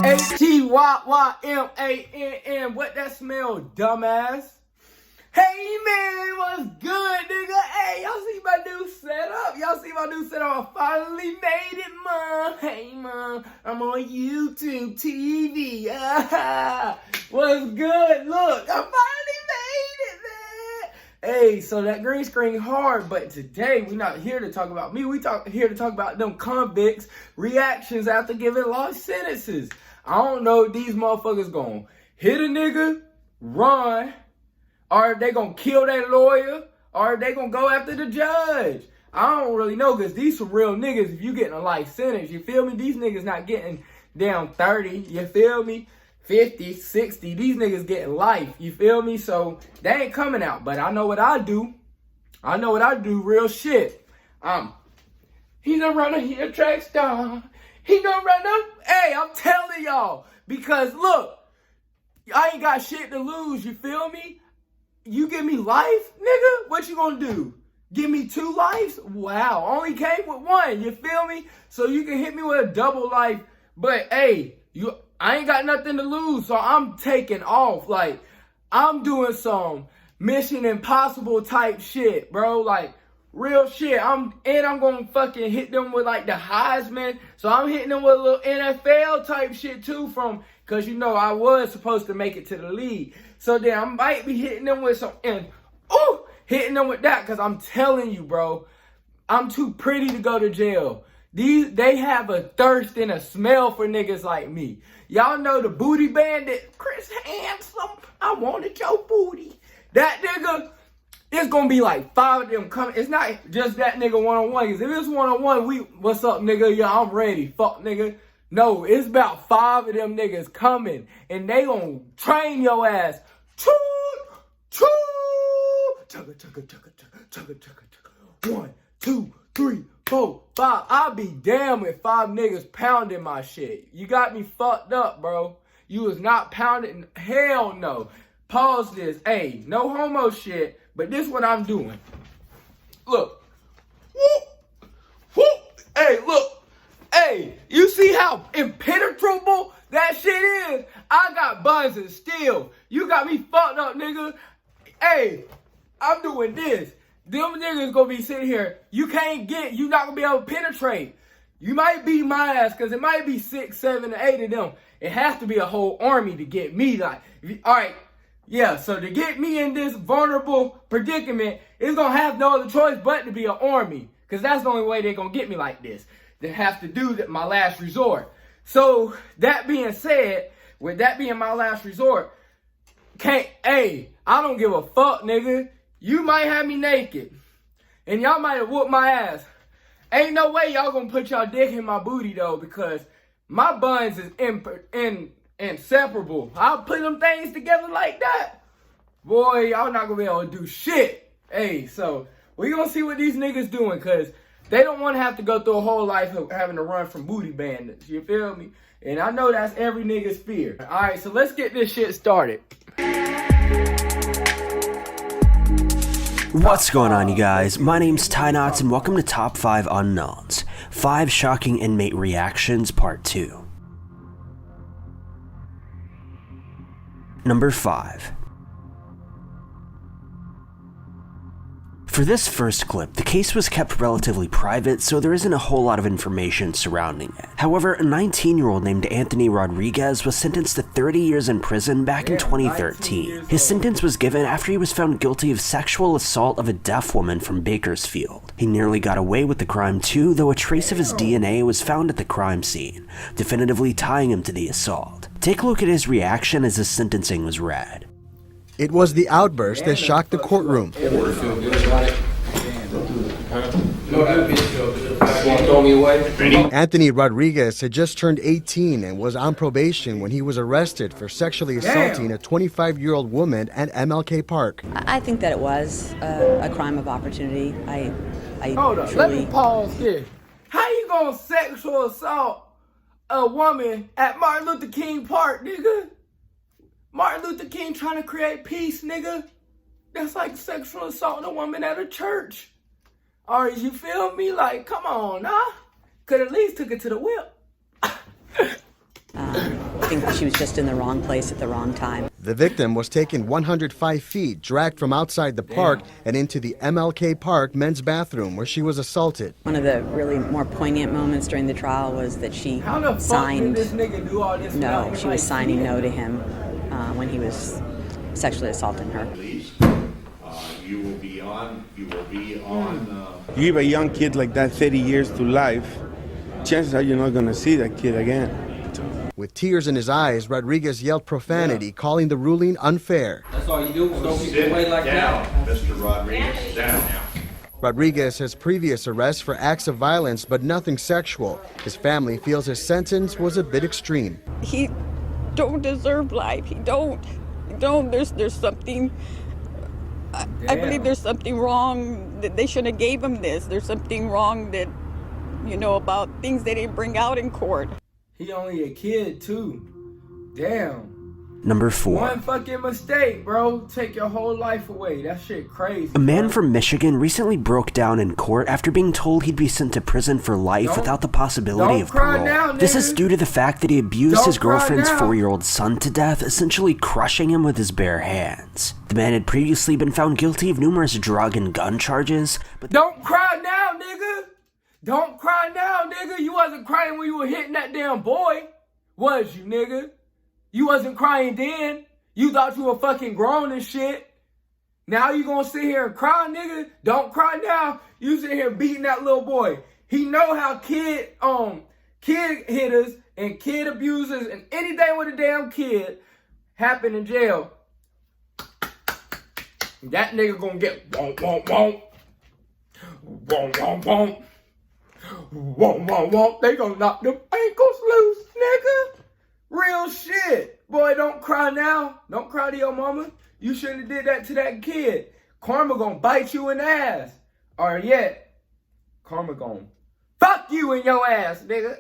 H-T-Y-Y-M-A-N-N. What that smell, dumbass? Hey man, what's good, nigga? Hey, y'all see my new setup? Y'all see my new setup? I finally made it, mom. Hey, mom, I'm on YouTube TV. What's good? Look, I finally made it, man. Hey, so that green screen hard, but today we not here to talk about me. Here to talk about them convicts' reactions after giving life sentences. I don't know if these motherfuckers gonna hit a nigga, run, or they gonna kill that lawyer, or they gonna go after the judge. I don't really know, because these some real niggas. If you getting a life sentence, you feel me? These niggas not getting down 30, you feel me? 50, 60, these niggas getting life, you feel me? So they ain't coming out, but I know what I do. I know what I do, real shit. He's a runner, he a track star. He gonna run up. Hey, I'm telling y'all, because look, I ain't got shit to lose, you feel me? You give me life, nigga? What you gonna do? Give me 2 lives? Wow, only came with 1, you feel me? So you can hit me with a double life, but hey, I ain't got nothing to lose, so I'm taking off. Like, I'm doing some Mission Impossible type shit, bro. Like, real shit. I'm gonna fucking hit them with like the Heisman. So I'm hitting them with a little NFL type shit too, cause you know I was supposed to make it to the league. So then I might be hitting them with some, hitting them with that, cause I'm telling you, bro, I'm too pretty to go to jail. They have a thirst and a smell for niggas like me. Y'all know the booty bandit, Chris Handsome. I wanted your booty. That nigga, it's gonna be like 5 of them coming. It's not just that nigga one-on-one. Cause if it's one-on-one, what's up, nigga? Yeah, I'm ready. Fuck, nigga. No, it's about 5 of them niggas coming, and they gonna train your ass. Choo, choo, chugga, chugga, chugga, chugga, chugga, chugga. 1, 2, 3, 4, 5. I'll be damn if 5 niggas pounding my shit. You got me fucked up, bro. You was not pounding. Hell no. Pause this. Hey, no homo shit, but this what I'm doing. Look. Whoop. Whoop. Hey, look. Hey, you see how impenetrable that shit is? I got buns and steel. You got me fucked up, nigga. Hey, I'm doing this. Them niggas gonna be sitting here. You not gonna be able to penetrate. You might beat my ass, because it might be 6, 7, or 8 of them. It has to be a whole army to get me. Like, all right, yeah, so to get me in this vulnerable predicament, it's gonna have no other choice but to be an army, because that's the only way they're gonna get me like this. They have to do that, my last resort. So, that being said, with that being my last resort, I don't give a fuck, nigga. You might have me naked, and y'all might have whooped my ass. Ain't no way y'all gonna put y'all dick in my booty, though, because my buns is inseparable. I'll put them things together like that. Boy, y'all not gonna be able to do shit. Hey, so we gonna see what these niggas doing, because they don't want to have to go through a whole life of having to run from booty bandits. You feel me? And I know that's every nigga's fear. All right, so let's get this shit started. What's going on, you guys? My name's Ty Knots, and welcome to Top 5 Unknowns. 5 Shocking Inmate Reactions, Part 2. Number 5. For this first clip, the case was kept relatively private, so there isn't a whole lot of information surrounding it. However, a 19-year-old named Anthony Rodriguez was sentenced to 30 years in prison back in 2013. His sentence was given after he was found guilty of sexual assault of a deaf woman from Bakersfield. He nearly got away with the crime too, though a trace of his DNA was found at the crime scene, definitively tying him to the assault. Take a look at his reaction as his sentencing was read. It was the outburst that shocked the courtroom. Anthony Rodriguez had just turned 18 and was on probation when he was arrested for sexually assaulting a 25-year-old woman at MLK Park. I think that it was a crime of opportunity. Hold on, let me pause here. How you gonna sexual assault a woman at Martin Luther King Park, nigga? Martin Luther King trying to create peace, nigga. That's like sexual assault a woman at a church. Or you feel me? Like, come on, nah. Could at least took it to the whip. think she was just in the wrong place at the wrong time. The victim was taken 105 feet, dragged from outside the park and into the MLK Park men's bathroom where she was assaulted. One of the really more poignant moments during the trial was that she How the fuck signed did this nigga do all this? no. She was signing no to him when he was sexually assaulting her. You will be on. You give a young kid like that 30 years to life, chances are you're not going to see that kid again. With tears in his eyes, Rodriguez yelled profanity, calling the ruling unfair. That's all you do. So Sit away like down, that. Mr. Rodriguez. Down. Rodriguez has previous arrests for acts of violence, but nothing sexual. His family feels his sentence was a bit extreme. He don't deserve life. He don't. There's something. I believe there's something wrong that they shouldn't have gave him this. There's something wrong that, about things they didn't bring out in court. He only a kid too. Damn. Number 4. One fucking mistake, bro. Take your whole life away. That shit crazy. A man bro. from Michigan recently broke down in court after being told he'd be sent to prison for life without the possibility of cry parole. now, This is nigga. due to the fact that he abused Don't his cry girlfriend's now. 4-year-old son to death, essentially crushing him with his bare hands. The man had previously been found guilty of numerous drug and gun charges, but Don't cry now, nigga. Don't cry now, nigga. You wasn't crying when you were hitting that damn boy. Was you, nigga? You wasn't crying then. You thought you were fucking grown and shit. Now you gonna sit here and cry, nigga? Don't cry now. You sit here beating that little boy. He know how kid hitters and kid abusers and anything with a damn kid happen in jail. That nigga gonna get won't. Won't. They gonna knock them ankles loose, nigga. Real shit. Boy, don't cry now. Don't cry to your mama. You shouldn't have did that to that kid. Karma gonna bite you in the ass. Or yet, karma gonna fuck you in your ass, nigga.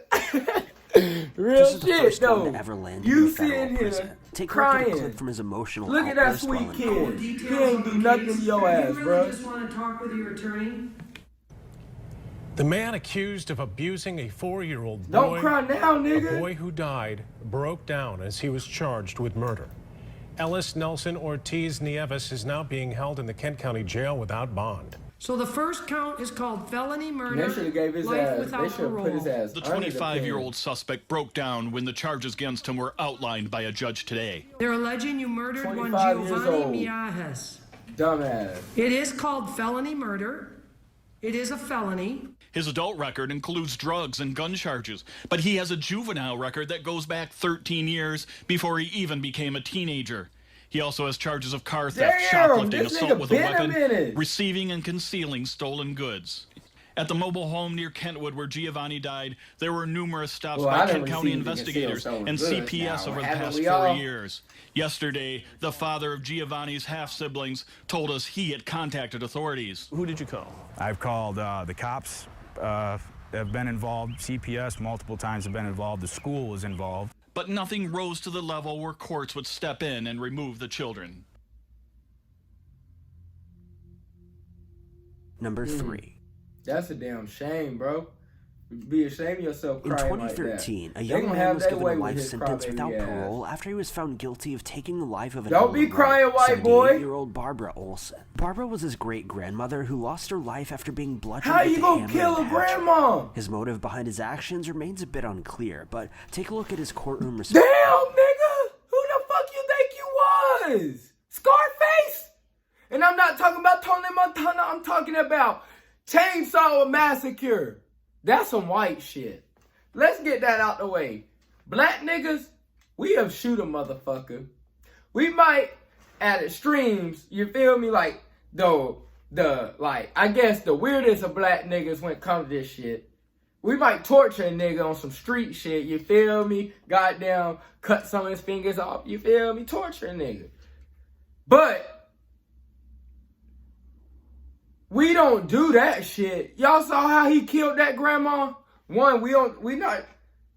Real this is the shit, first though. one to ever land You in a federal sitting here prison. Take a look at a crying. clip from his emotional Look at that outburst while sweet in kid. court. He ain't do nothing to your ass, bro. Just want to talk with your attorney. The man accused of abusing a 4-year-old boy, Don't cry now, a nigga. boy who died, broke down as he was charged with murder. Ellis Nelson Ortiz Nieves is now being held in the Kent County Jail without bond. So the first count is called felony murder. They should have gave his life ass. without They should have put his parole. ass. The under 25-year-old suspect broke down when the charges against him were outlined by a judge today. They're alleging you murdered one 25 years Giovanni old. Miajes. Dumbass. It is called felony murder. It is a felony. His adult record includes drugs and gun charges, but he has a juvenile record that goes back 13 years before he even became a teenager. He also has charges of car theft, Damn, shoplifting, this assault nigga with a been a weapon, minute. receiving and concealing stolen goods. At the mobile home near Kentwood where Giovanni died, there were numerous stops Well, I by done Kent County received and concealed investigators stolen and goods CPS now, over the haven't past we 4 all? years. Yesterday, the father of Giovanni's half-siblings told us he had contacted authorities. Who did you call? I've called the cops, have been involved, CPS multiple times have been involved, the school was involved. But nothing rose to the level where courts would step in and remove the children. Number 3. That's a damn shame, bro. Be ashamed of yourself In crying 2013, like that. a young They gonna man have was their given way a with life his sentence crybaby without ass. parole after he was found guilty of taking the life of an Don't be elderly crying, white boy. 78-year-old Barbara Olson. Barbara was his great-grandmother who lost her life after being bludgeoned How with you a gonna hammer kill a and hatchet. grandma? His motive behind his actions remains a bit unclear, but take a look at his courtroom Damn, response. nigga! Who the fuck you think you was? Scarface? And I'm not talking about Tony Montana, I'm talking about Chainsaw Massacre. That's some white shit. Let's get that out the way. Black niggas, we'll shoot a motherfucker. We might, at extremes, you feel me, like, I guess the weirdest of black niggas when it comes to this shit. We might torture a nigga on some street shit, you feel me? Goddamn, cut some of his fingers off, you feel me? Torture a nigga. But we don't do that shit. Y'all saw how he killed that grandma? One, we not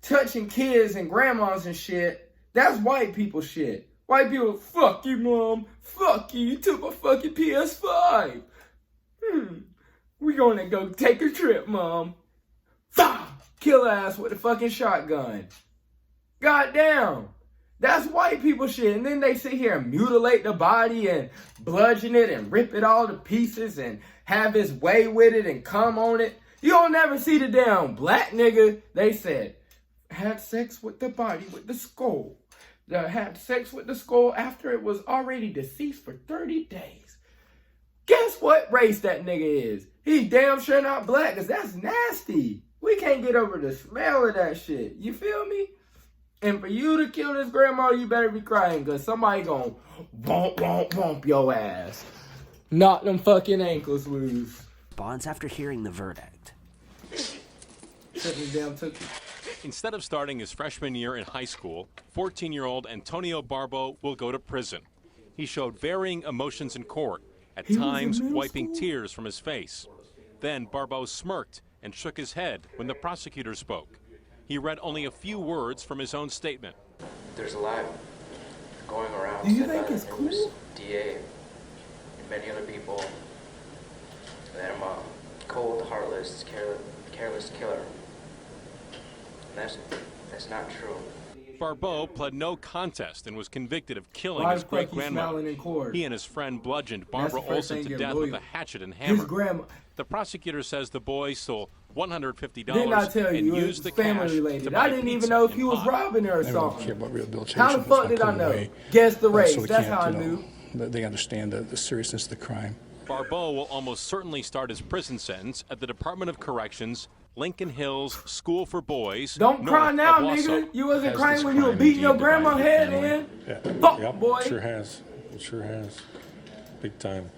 touching kids and grandmas and shit. That's white people shit. White people, fuck you, mom. Fuck you. You took my fucking PS5. We gonna go take a trip, mom. Kill her ass with a fucking shotgun. Goddamn. That's white people shit. And then they sit here and mutilate the body and bludgeon it and rip it all to pieces and have his way with it and come on it. You don't never see the damn black nigga. They said, had sex with the body, with the skull. Had sex with the skull after it was already deceased for 30 days. Guess what race that nigga is? He's damn sure not black, because that's nasty. We can't get over the smell of that shit. You feel me? And for you to kill this grandma, you better be crying, because somebody gonna womp your ass. Knock them fucking ankles loose. Bonds after hearing the verdict. Instead of starting his freshman year in high school, 14-year-old Antonio Barbo will go to prison. He showed varying emotions in court, at times wiping tears from his face. Then Barbo smirked and shook his head when the prosecutor spoke. He read only a few words from his own statement. There's a lot going around. Do you think it's cool? DA and many other people that I'm a cold, heartless, careless killer. And that's not true. Barbo pled no contest and was convicted of killing his great-grandmother. He and his friend bludgeoned Barbara Olson to death with a hatchet and hammer. The prosecutor says the boy stole $150 Didn't I tell and you used the family cash related? to buy I didn't even pizza know if and he was pie. robbing her or They don't something. care about rehabilitation. How the fuck did I know? Guess the race. So they That's can't, how I you know, knew. They understand the seriousness of the crime. Barbo will almost certainly start his prison sentence at the Department of Corrections, Lincoln Hills School for Boys. Don't cry now, Wausau. nigga. You wasn't crying when you were beating your grandma's head in. Yeah. Fuck, Yep. boy. Sure has. It sure has. Big time.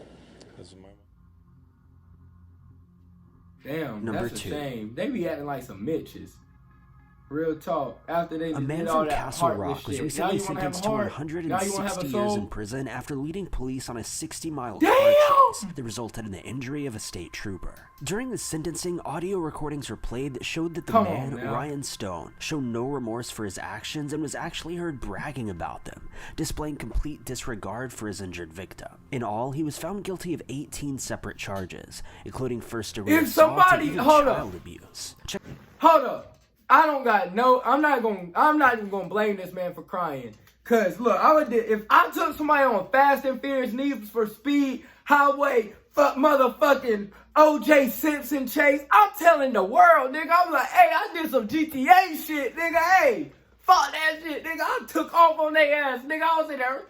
Damn, Number that's a 2. shame. They be acting like some Mitches. Real talk. After they A just man did all from that Castle heartless Rock was shit. recently Now you wanna have sentenced a to heart? Now you wanna have 160 a years soul? in prison after leading police on a 60-mile Damn! car chase that resulted in the injury of a state trooper. During the sentencing, audio recordings were played that showed that the Come on man, now. Ryan Stone, showed no remorse for his actions and was actually heard bragging about them, displaying complete disregard for his injured victim. In all, he was found guilty of 18 separate charges, including first-degree If assault and somebody, even hold child up. abuse. Hold up. I don't got no, I'm not even gonna blame this man for crying. Cause look, if I took somebody on Fast and Furious Need for Speed, Highway, motherfucking OJ Simpson chase, I'm telling the world, nigga, I'm like, hey, I did some GTA shit, nigga, hey, fuck that shit, nigga, I took off on their ass, nigga, I was in there,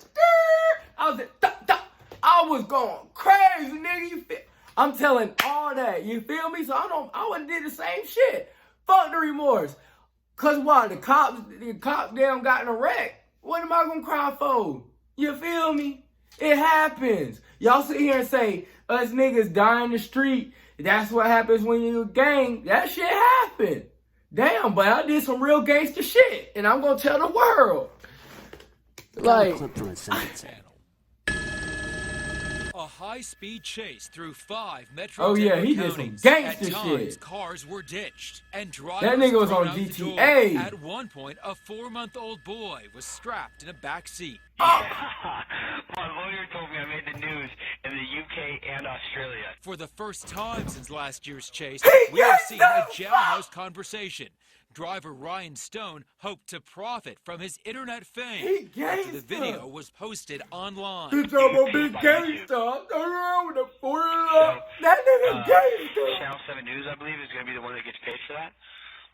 I was going crazy, nigga, you feel, I'm telling all that, you feel me? So I would've did the same shit. Fuck the remorse. Cause why? The cops damn got in a wreck. What am I gonna cry for? You feel me? It happens. Y'all sit here and say, us niggas die in the street. That's what happens when you a gang. That shit happened. Damn, but I did some real gangster shit. And I'm gonna tell the world. Like, clip from his sentencing. A high-speed chase through 5 metro he Denver did some counties. gangster At times, shit. Cars were ditched and drivers That nigga was thrown on out the door. GTA. At one point, a 4-month-old boy was strapped in a back seat. My lawyer told me I made the news in the UK and Australia. For the first time since last year's chase, we are seeing a jailhouse conversation. Driver Ryan Stone hoped to profit from his internet fame after the video was posted online. He's a big gangster. With a that nigga gangster. Channel 7 News, I believe, is going to be the one that gets paid for that.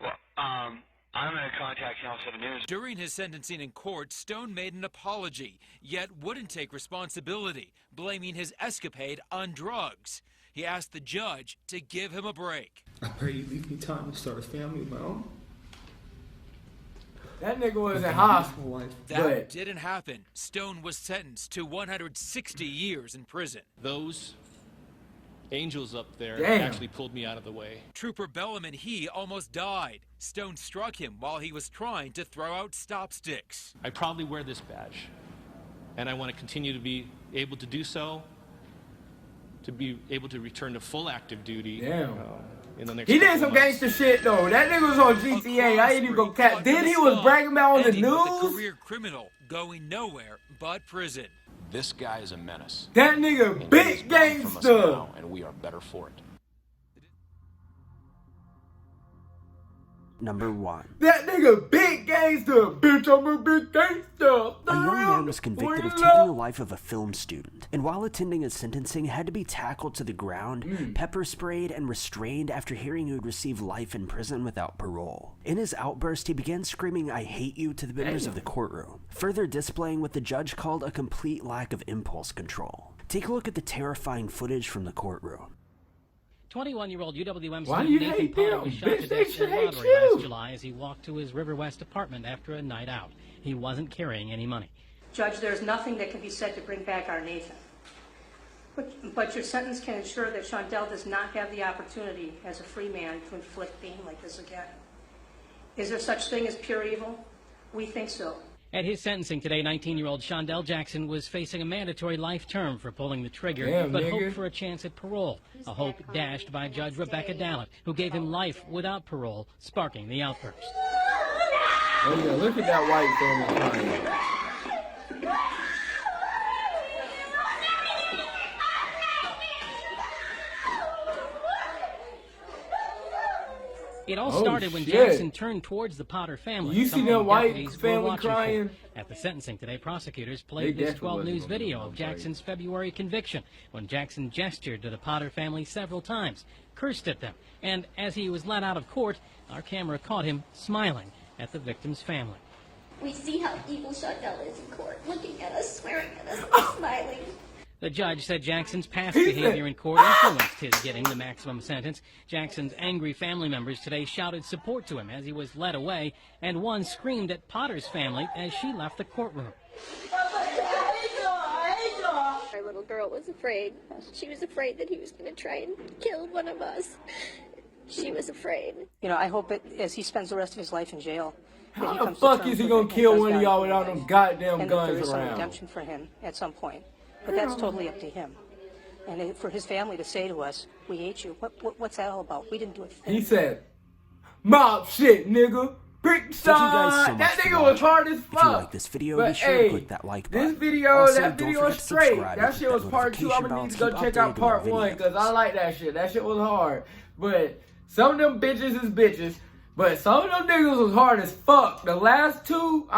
Well, I'm going to contact Channel 7 News. During his sentencing in court, Stone made an apology, yet wouldn't take responsibility, blaming his escapade on drugs. He asked the judge to give him a break. I pray you leave me time to start a family of my own. That nigga was in hospital. That didn't happen. Stone was sentenced to 160 years in prison. Those angels up there Damn. actually pulled me out of the way. Trooper Bellum and he almost died. Stone struck him while he was trying to throw out stop sticks. I proudly wear this badge, and I want to continue to be able to do so, to be able to return to full active duty. Damn. In the next He did couple some months. gangster shit though. That nigga was on GTA. I ain't even gonna cap. Then he was bragging about on the Ending with a news. career criminal going nowhere but prison. This guy is a menace. That nigga And he big is gone from us gangster. now, and we are better for it. Number 1. That nigga big gangster. Bitch, I'm a big gangster. A young man was convicted of taking the life of a film student, and while attending his sentencing had to be tackled to the ground, pepper sprayed, and restrained after hearing he would receive life in prison without parole. In his outburst, he began screaming, "I hate you," to the members of the courtroom, further displaying what the judge called a complete lack of impulse control. Take a look at the terrifying footage from the courtroom. 21-year-old UWM Why do you student Nathan hate Potter them? was shot Bitch, to they death should in a hate robbery you. last July as he walked to his River West apartment after a night out. He wasn't carrying any money. Judge, there's nothing that can be said to bring back our Nathan. But your sentence can ensure that Shondell does not have the opportunity as a free man to inflict pain like this again. Is there such thing as pure evil? We think so. At his sentencing today, 19-year-old Shondell Jackson was facing a mandatory life term for pulling the trigger, Damn, but nigga. hoped for a chance at parole, a hope dashed by Judge Rebecca Dallett, who gave him life without parole, sparking the outburst. Oh yeah, look at that white family crying. It all Oh, started when shit. Jackson turned towards the Potter family. You see someone that white deputies were family watching for. crying? At the sentencing today, prosecutors played They this definitely 12 wasn't News gonna be video no of fight. Jackson's February conviction when Jackson gestured to the Potter family several times, cursed at them, and as he was let out of court, our camera caught him smiling at the victim's family. We see how evil Shondell is in court, looking at us, swearing at us, and smiling. The judge said Jackson's past behavior in court influenced his getting the maximum sentence. Jackson's angry family members today shouted support to him as he was led away, and one screamed at Potter's family as she left the courtroom. Our little girl was afraid. She was afraid that he was going to try and kill one of us. She was afraid. You know, I hope as he spends the rest of his life in jail, that How he the comes to fuck terms is he with gonna it and kill does one of value y'all his without life. them goddamn And that there guns is some around? redemption for him at some point. But that's totally up to him. And for his family to say to us, "We hate you," what's that all about? We didn't do a thing. He said, "Mob shit, nigga." Brick Thank you guys so side. much That for nigga was watching. hard as If fuck. you like this video, But be sure hey, to click that like button. This video, Also, that don't video forget was to straight. subscribe That and shit hit was that part 2. I'm notification gonna bell need to to go keep check out updated with our part 1 videos. because I like that shit. That shit was hard. But some of them bitches is bitches. But some of them niggas was hard as fuck. The last two,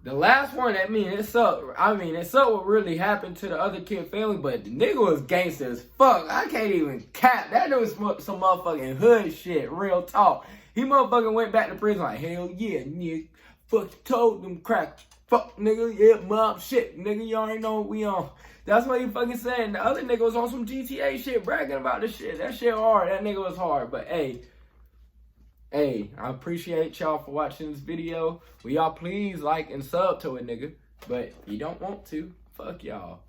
the last one, it sucked. It sucked what really happened to the other kid family, but the nigga was gangster as fuck. I can't even cap. That dude was some motherfucking hood shit, real talk. He motherfucking went back to prison like, hell yeah, nigga. Fuck, you told them crack. Fuck, nigga, yeah, mob shit. Nigga, you already know what we on. That's what he fucking saying. The other nigga was on some GTA shit, bragging about this shit. That shit hard. That nigga was hard. But, hey, I appreciate y'all for watching this video. Will y'all please like and sub to it, nigga? But you don't want to, fuck y'all.